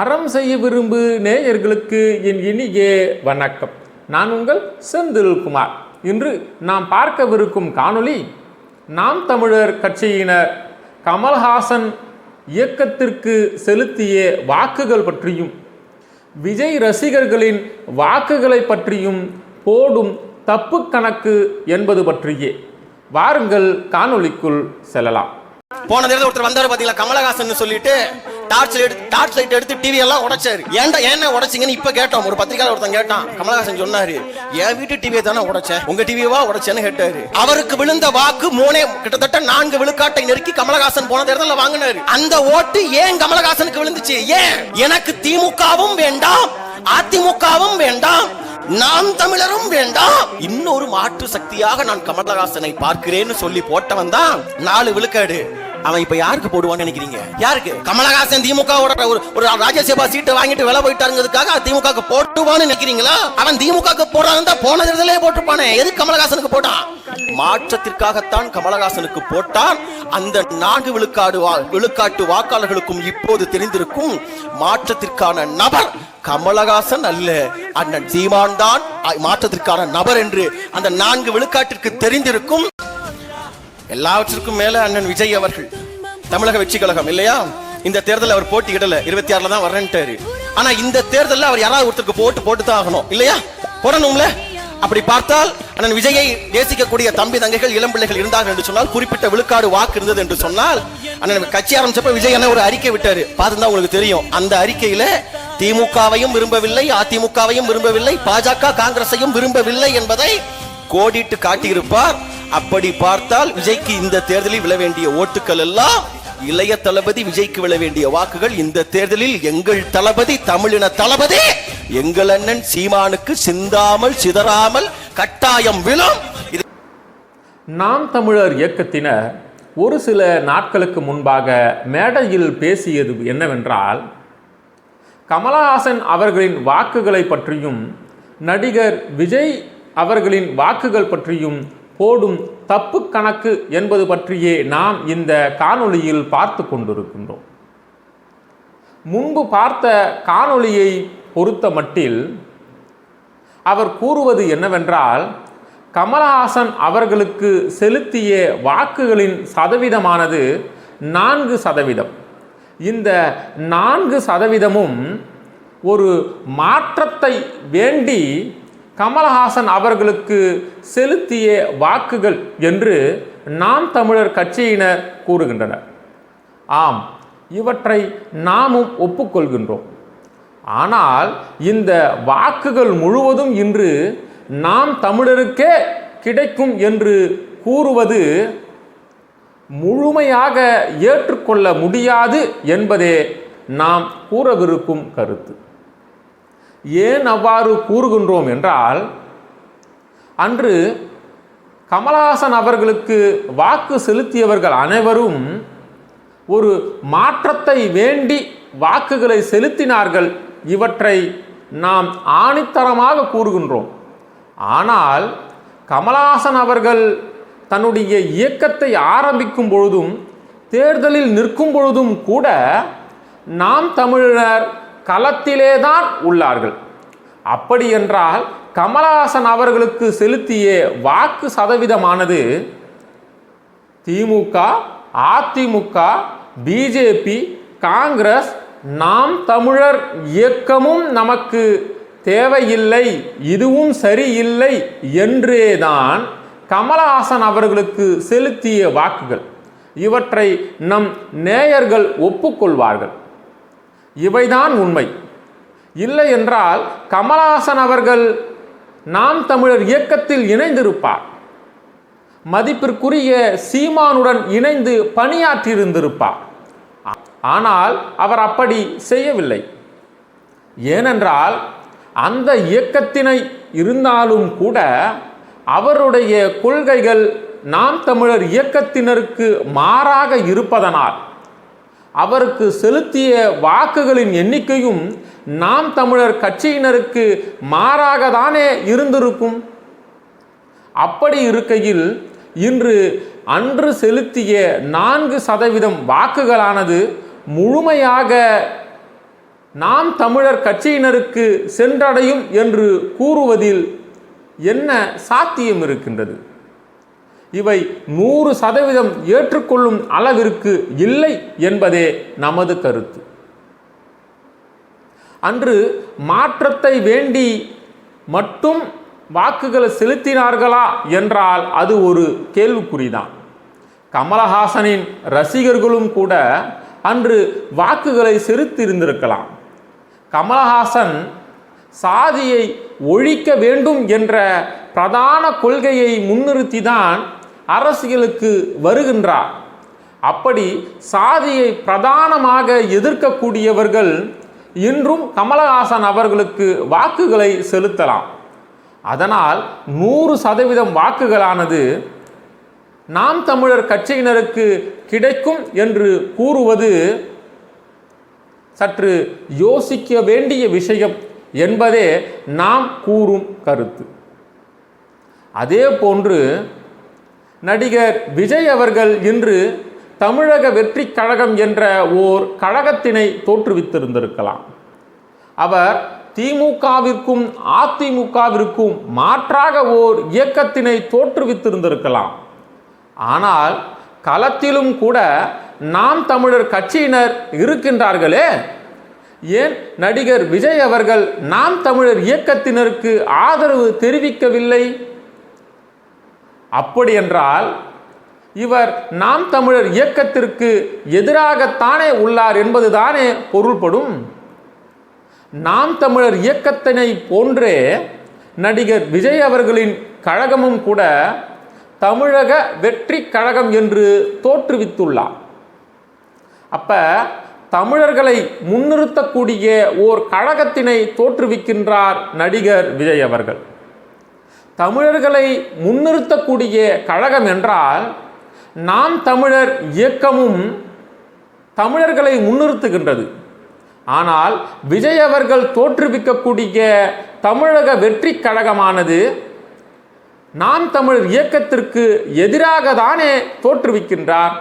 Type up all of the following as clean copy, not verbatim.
அறம் செய்ய விரும்பு நேயர்களுக்கு என் இனிய வணக்கம். நான் உங்கள் செந்தில்குமார். இன்று நாம் பார்க்கவிருக்கும் காணொளி நாம் தமிழர் கட்சியினர் கமல்ஹாசன் இயக்கத்திற்கு செலுத்திய வாக்குகள் பற்றியும் விஜய் ரசிகர்களின் வாக்குகளை பற்றியும் போடும் தப்பு கணக்கு என்பது பற்றியே. வாருங்கள் காணொளிக்குள் செல்லலாம். போன நேரத்தில் ஒருத்தர் வந்தாரு பாத்தீங்களா, கமலஹாசன் சொல்லிட்டு டார்ச் லைட் எடுத்து டிவி எல்லாம் உடைச்சாரு. ஏன்டா உடைச்சிங்கன்னு இப்ப கேட்டோம். ஒரு பத்திரிகையாளர் ஒருத்தன் கேட்டான். கமலஹாசன் சொன்னாரு, என் வீட்டு டிவியை தானே உடைச்சேன், உங்க டிவியவா உடைச்சேன்னு கேட்டாரு. அவருக்கு விழுந்த வாக்கு கிட்டத்தட்ட 4 விழுக்காட்டை நெருக்கி கமலஹாசன் போன தேர்தலில் வாங்கினாரு. அந்த ஓட்டு ஏன் கமலஹாசனுக்கு விழுந்துச்சு? ஏன்? எனக்கு திமுகவும் வேண்டாம், அதிமுகவும் வேண்டாம், நாம் தமிழரும் வேண்டாம், இன்னொரு மாற்று சக்தியாக நான் கமலஹாசனை பார்க்கிறேன்னு சொல்லி போட்டவன் தான் 4 விழுக்காடு. அவன் இப்ப யாருக்கு போடுவான்னு நினைக்கிறீங்க? யாருக்கு? கமலஹாசன் திமுகவோட ஒரு ராஜ்யசபா சீட்டை வாங்கிட்டு வெளில போயிட்டாருங்கிறதுக்காக திமுக போட்டுவான்னு நினைக்கிறீங்களா? அவன் திமுக போறான் போன தேர்தலே போட்டுப்பானே, எதுக்கு கமலஹாசனுக்கு போட்டான்? மாற்றத்திற்காகத்தான் கமலஹாசனுக்கு போட்டான். அந்த 4 விழுக்காட்டு வாக்காளர்களுக்கும் இப்போது தெரிந்திருக்கும், மாற்றத்திற்கான நபர் கமலஹாசன் அல்ல, அண்ணன் சீமான் தான் மாற்றத்திற்கான நபர் என்று அந்த 4 விழுக்காட்டிற்கு தெரிந்திருக்கும். எல்லாவற்றிற்கும் மேல அண்ணன் விஜய் அவர்கள் தமிழக வெற்றி கழகம் இல்லையா, இந்த தேர்தல் அவர் போட்டியிடல, 26ல தான் வரேன்ட்டாரு. ஆனா இந்த தேர்தலில் அவர் யாராவது ஒருத்தருக்கு போட்டு தான் ஆகணும் இல்லையா, போடணும்ல. அப்படி பார்த்தால் அண்ணன் விஜயை நேசிக்கக்கூடிய தம்பி தங்கைகள் இளம் பிள்ளைகள் இருந்தார்கள் என்று சொன்னால், குறிப்பிட்ட விழுக்காடு வாக்கு இருந்தது என்று சொன்னால், அண்ணன் கட்சி ஆரம்பிச்சப்ப விஜய் என்ன ஒரு அறிக்கை விட்டாரு, பார்த்துதான் உங்களுக்கு தெரியும். அந்த அறிக்கையில திமுகவையும் விரும்பவில்லை, அதிமுகவையும் விரும்பவில்லை, பாஜக காங்கிரஸையும் விரும்பவில்லை என்பதை கோடிட்டு காட்டியிருப்பார். அப்படி பார்த்தால் விஜய்க்கு இந்த தேர்தலில் விழ வேண்டிய ஓட்டுகள் எல்லாம் இளைய தளபதி விஜய்க்கு விழ வேண்டிய வாக்குகள் இந்த தேர்தலில் எங்கள் தளபதி, தமிழின தளபதி, எங்கள் அண்ணன் சீமானுக்கு சிந்தாமல் சிதறாமல் கட்டாயம் விழும். நாம் தமிழர் இயக்கத்தினர் ஒரு சில நாட்களுக்கு முன்பாக மேடையில் பேசியது என்னவென்றால், கமலஹாசன் அவர்களின் வாக்குகளை பற்றியும் நடிகர் விஜய் அவர்களின் வாக்குகள் பற்றியும் போடும் தப்பு கணக்கு என்பது பற்றியே நாம் இந்த காணொளியில் பார்த்து கொண்டிருக்கின்றோம். முன்பு பார்த்த காணொளியை பொறுத்த மட்டில் அவர் கூறுவது என்னவென்றால், கமலஹாசன் அவர்களுக்கு செலுத்திய வாக்குகளின் சதவீதமானது 4%. இந்த 4%ம் ஒரு மாற்றத்தை வேண்டி கமலஹாசன் அவர்களுக்கு செலுத்திய வாக்குகள் என்று நாம் தமிழர் கட்சியினர் கூறுகின்றனர். ஆம், இவற்றை நாமும் ஒப்புக்கொள்கின்றோம். ஆனால் இந்த வாக்குகள் முழுவதும் இன்று நாம் தமிழருக்கே கிடைக்கும் என்று கூறுவது முழுமையாக ஏற்றுக்கொள்ள முடியாது என்பதே நாம் கூறவிருக்கும் கருத்து. ஏன் அவ்வாறு கூறுகின்றோம் என்றால், அன்று கமலஹாசன் அவர்களுக்கு வாக்கு செலுத்தியவர்கள் அனைவரும் ஒரு மாற்றத்தை வேண்டி வாக்குகளை செலுத்தினார்கள். இவற்றை நாம் ஆணித்தரமாக கூறுகின்றோம். ஆனால் கமலஹாசன் அவர்கள் தன்னுடைய இயக்கத்தை ஆரம்பிக்கும் பொழுதும் தேர்தலில் நிற்கும் பொழுதும் கூட நாம் தமிழர் களத்திலே தான் உள்ளார்கள். அப்படி என்றால் கமலஹாசன் அவர்களுக்கு செலுத்திய வாக்கு சதவீதமானது திமுக, அதிமுக, பிஜேபி, காங்கிரஸ், நாம் தமிழர் இயக்கமும் நமக்கு தேவையில்லை, இதுவும் சரியில்லை என்றேதான் கமலஹாசன் அவர்களுக்கு செலுத்திய வாக்குகள். இவற்றை நம் நேயர்கள் ஒப்புக்கொள்வார்கள். இவைதான் உண்மை. இல்லை என்றால் கமலஹாசன் அவர்கள் நாம் தமிழர் இயக்கத்தில் இணைந்திருப்பார், மதிப்பிற்குரிய சீமானுடன் இணைந்து பணியாற்றியிருந்திருப்பார். ஆனால் அவர் அப்படி செய்யவில்லை. ஏனென்றால் அந்த இயக்கத்தினை இருந்தாலும் கூட அவருடைய கொள்கைகள் நாம் தமிழர் இயக்கத்தினருக்கு மாறாக இருப்பதனால் அவருக்கு செலுத்திய வாக்குகளின் எண்ணிக்கையும் நாம் தமிழர் கட்சியினருக்கு மாறாக தானே இருந்திருக்கும். அப்படி இருக்கையில் இன்று அன்று செலுத்திய 4% வாக்குகளானது முழுமையாக நாம் தமிழர் கட்சியினருக்கு சென்றடையும் என்று கூறுவதில் என்ன சாத்தியம் இருக்கின்றது? இவை 100% ஏற்றுக்கொள்ளும் அளவிற்கு இல்லை என்பதே நமது கருத்து. அன்று மாற்றத்தை வேண்டி மட்டும் வாக்குகளை செலுத்தினார்களா என்றால் அது ஒரு கேள்விக்குறிதான். கமலஹாசனின் ரசிகர்களும் கூட அன்று வாக்குகளை செலுத்தியிருந்திருக்கலாம். கமலஹாசன் சாதியை ஒழிக்க வேண்டும் என்ற பிரதான கொள்கையை முன்னிறுத்திதான் அரசியலுக்கு வருகின்றார். அப்படி சாதியை பிரதானமாக எதிர்க்கக்கூடியவர்கள் இன்றும் கமலஹாசன் அவர்களுக்கு வாக்குகளை செலுத்தலாம். அதனால் 100% வாக்குகளானது நாம் தமிழர் கட்சியினருக்கு கிடைக்கும் என்று கூறுவது சற்று யோசிக்க வேண்டிய விஷயம் என்பதே நாம் கூறும் கருத்து. அதே போன்று நடிகர் விஜய் அவர்கள் இன்று தமிழக வெற்றி கழகம் என்ற ஓர் கழகத்தினை தோற்றுவித்திருந்திருக்கலாம். அவர் திமுகவிற்கும் அதிமுகவிற்கும் மாற்றாக ஓர் இயக்கத்தினை தோற்றுவித்திருந்திருக்கலாம். ஆனால் களத்திலும் கூட நாம் தமிழர் கட்சியினர் இருக்கின்றார்களே. ஏன் நடிகர் விஜய் அவர்கள் நாம் தமிழர் இயக்கத்தினருக்கு ஆதரவு தெரிவிக்கவில்லை? அப்படி என்றால் இவர் நாம் தமிழர் இயக்கத்திற்கு எதிராகத்தானே உள்ளார் என்பதுதானே பொருள்படும். நாம் தமிழர் இயக்கத்தினை போன்றே நடிகர் விஜய் அவர்களின் கழகமும் கூட தமிழக வெற்றி கழகம் என்று தோற்றுவித்துள்ளார். அப்ப தமிழர்களை முன்னிறுத்தக்கூடிய ஓர் கழகத்தினை தோற்றுவிக்கின்றார் நடிகர் விஜய் அவர்கள். தமிழர்களை முன்னிறுத்தக்கூடிய கழகம் என்றால் நாம் தமிழர் இயக்கமும் தமிழர்களை முன்னிறுத்துகின்றது. ஆனால் விஜய் அவர்கள் தோற்றுவிக்கக்கூடிய தமிழக வெற்றி கழகமானது நாம் தமிழர் இயக்கத்திற்கு எதிராக தானே தோற்றுவிக்கின்றார்.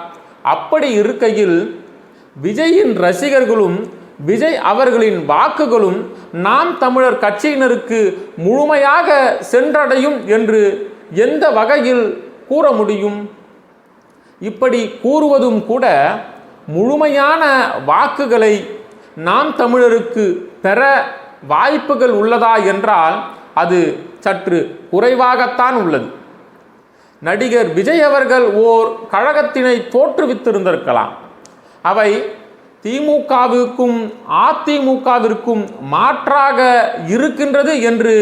அப்படி இருக்கையில் விஜயின் ரசிகர்களும் விஜய் அவர்களின் வாக்குகளும் நாம் தமிழர் கட்சியினருக்கு முழுமையாக சென்றடையும் என்று எந்த வகையில் கூற முடியும்? இப்படி கூறுவதும் கூட முழுமையான வாக்குகளை நாம் தமிழருக்கு பெற வாய்ப்புகள் உள்ளதா என்றால் அது சற்று குறைவாகத்தான் உள்ளது. நடிகர் விஜய் அவர்கள் ஓர் கழகத்தினை தோற்றுவித்திருந்திருக்கலாம். அவை திமுகவிற்கும் அதிமுகவிற்கும் மாற்றாக இருக்கின்றது என்று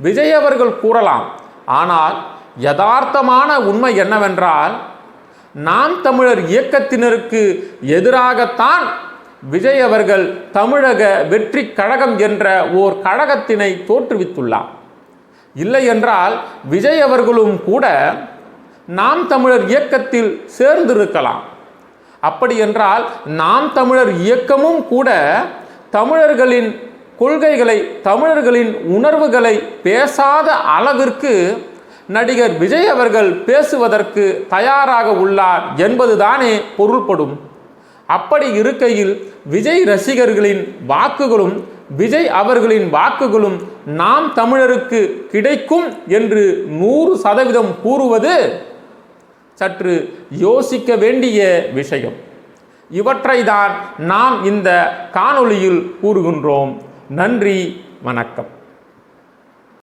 விஜய் அவர்கள் கூறலாம். ஆனால் யதார்த்தமான உண்மை என்னவென்றால் நாம் தமிழர் இயக்கத்தினருக்கு எதிராகத்தான் விஜய் அவர்கள் தமிழக வெற்றி கழகம் என்ற ஓர் கழகத்தினை தோற்றுவித்துள்ளார். இல்லை என்றால் விஜய் அவர்களும் கூட நாம் தமிழர் இயக்கத்தில் சேர்ந்திருக்கலாம். அப்படி என்றால் நாம் தமிழர் இயக்கமும் கூட தமிழர்களின் கொள்கைகளை தமிழர்களின் உணர்வுகளை பேசாத அளவிற்கு நடிகர் விஜய் அவர்கள் பேசுவதற்கு தயாராக உள்ளார் என்பதுதானே பொருள்படும். அப்படி இருக்கையில் விஜய் ரசிகர்களின் வாக்குகளும் விஜய் அவர்களின் வாக்குகளும் நாம் தமிழருக்கு கிடைக்கும் என்று 100% கூறுவது சற்று யோசிக்க வேண்டிய விஷயம். இவற்றை தான் நாம் இந்த காணொளியில் கூறுகின்றோம். நன்றி, வணக்கம்.